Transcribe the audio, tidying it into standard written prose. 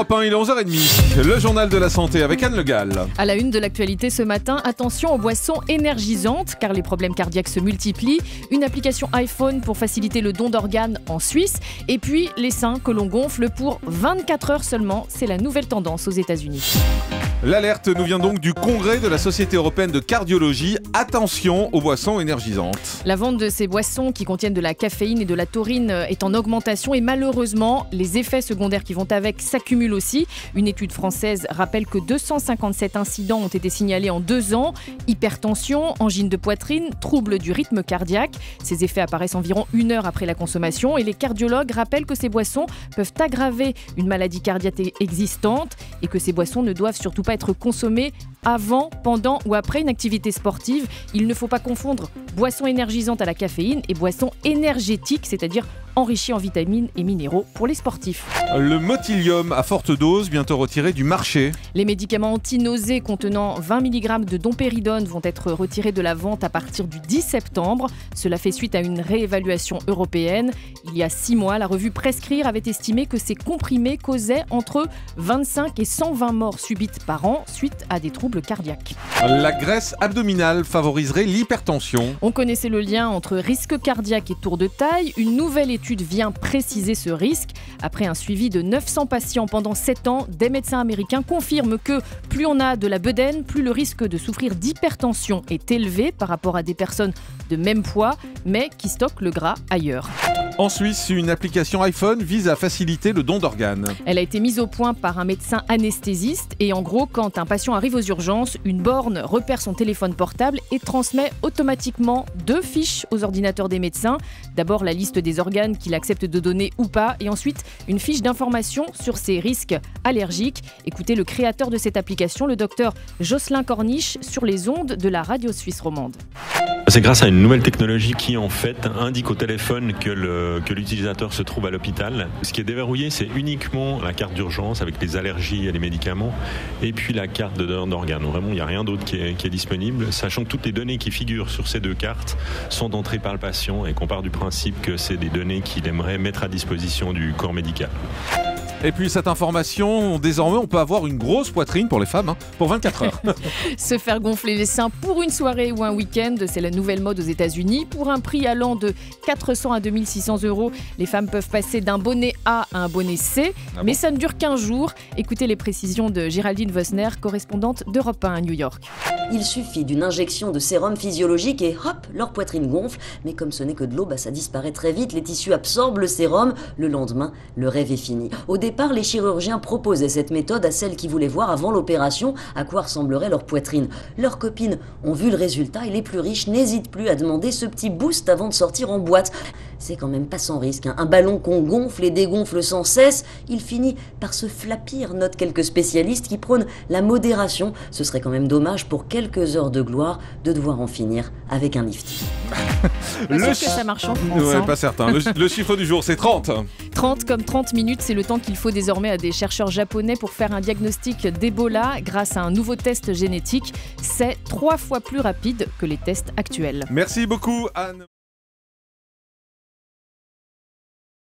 Europe 1, il est 11h30. Le journal de la santé avec Anne Le Gall. À la une de l'actualité ce matin, attention aux boissons énergisantes car les problèmes cardiaques se multiplient. Une application iPhone pour faciliter le don d'organes en Suisse. Et puis les seins que l'on gonfle pour 24 heures seulement. C'est la nouvelle tendance aux États-Unis. L'alerte nous vient donc du congrès de la Société européenne de cardiologie. Attention aux boissons énergisantes. La vente de ces boissons qui contiennent de la caféine et de la taurine est en augmentation et malheureusement, les effets secondaires qui vont avec s'accumulent aussi. Une étude française rappelle que 257 incidents ont été signalés en 2 ans. Hypertension, angine de poitrine, troubles du rythme cardiaque. Ces effets apparaissent environ 1 heure après la consommation et les cardiologues rappellent que ces boissons peuvent aggraver une maladie cardiaque existante et que ces boissons ne doivent surtout pas être consommées avant, pendant ou après une activité sportive. Il ne faut pas confondre boissons énergisantes à la caféine et boissons énergétiques, c'est-à-dire enrichies en vitamines et minéraux pour les sportifs. Le Motilium à forte dose, bientôt retiré du marché. Les médicaments anti-nausées contenant 20 mg de dompéridone vont être retirés de la vente à partir du 10 septembre. Cela fait suite à une réévaluation européenne. Il y a 6 mois, la revue Prescrire avait estimé que ces comprimés causaient entre 25 et 120 morts subites par an suite à des troubles cardiaques. La graisse abdominale favoriserait l'hypertension. On connaissait le lien entre risque cardiaque et tour de taille. Une nouvelle étude vient préciser ce risque. Après un suivi de 900 patients pendant 7 ans, des médecins américains confirment que plus on a de la bedaine, plus le risque de souffrir d'hypertension est élevé par rapport à des personnes de même poids, mais qui stockent le gras ailleurs. En Suisse, une application iPhone vise à faciliter le don d'organes. Elle a été mise au point par un médecin anesthésiste et en gros, quand un patient arrive aux urgences, une borne repère son téléphone portable et transmet automatiquement 2 fiches aux ordinateurs des médecins. D'abord la liste des organes qu'il accepte de donner ou pas et ensuite une fiche d'information sur ses risques allergiques. Écoutez le créateur de cette application, le docteur Jocelyn Corniche, sur les ondes de la radio suisse romande. C'est grâce à une nouvelle technologie qui en fait indique au téléphone que l'utilisateur se trouve à l'hôpital. Ce qui est déverrouillé, c'est uniquement la carte d'urgence avec les allergies et les médicaments et puis la carte de donneur d'organes. Vraiment, il n'y a rien d'autre qui est disponible, sachant que toutes les données qui figurent sur ces 2 cartes sont entrées par le patient et qu'on part du principe que c'est des données qu'il aimerait mettre à disposition du corps médical. Et puis cette information, désormais on peut avoir une grosse poitrine pour les femmes, pour 24 heures. Se faire gonfler les seins pour une soirée ou un week-end, c'est la nouvelle mode aux États-Unis. Pour un prix allant de 400 à 2600 €, les femmes peuvent passer d'un bonnet A à un bonnet C, mais ça ne dure qu'1 jour. Écoutez les précisions de Géraldine Vosner, correspondante d'Europe 1 à New York. Il suffit d'une injection de sérum physiologique et hop, leur poitrine gonfle. Mais comme ce n'est que de l'eau, ça disparaît très vite. Les tissus absorbent le sérum. Le lendemain, le rêve est fini. Au départ, les chirurgiens proposaient cette méthode à celles qui voulaient voir avant l'opération à quoi ressemblerait leur poitrine. Leurs copines ont vu le résultat et les plus riches n'hésitent plus à demander ce petit boost avant de sortir en boîte. C'est quand même pas sans risque. Un ballon qu'on gonfle et dégonfle sans cesse, il finit par se flappir, notent quelques spécialistes qui prônent la modération. Ce serait quand même dommage pour quelques heures de gloire de devoir en finir avec un lifting. Pas sûr que ça marche en France. Ouais, pas certain. Le chiffre du jour, c'est 30. 30 comme 30 minutes, c'est le temps qu'il faut désormais à des chercheurs japonais pour faire un diagnostic d'Ebola grâce à un nouveau test génétique. C'est 3 fois plus rapide que les tests actuels. Merci beaucoup, Anne.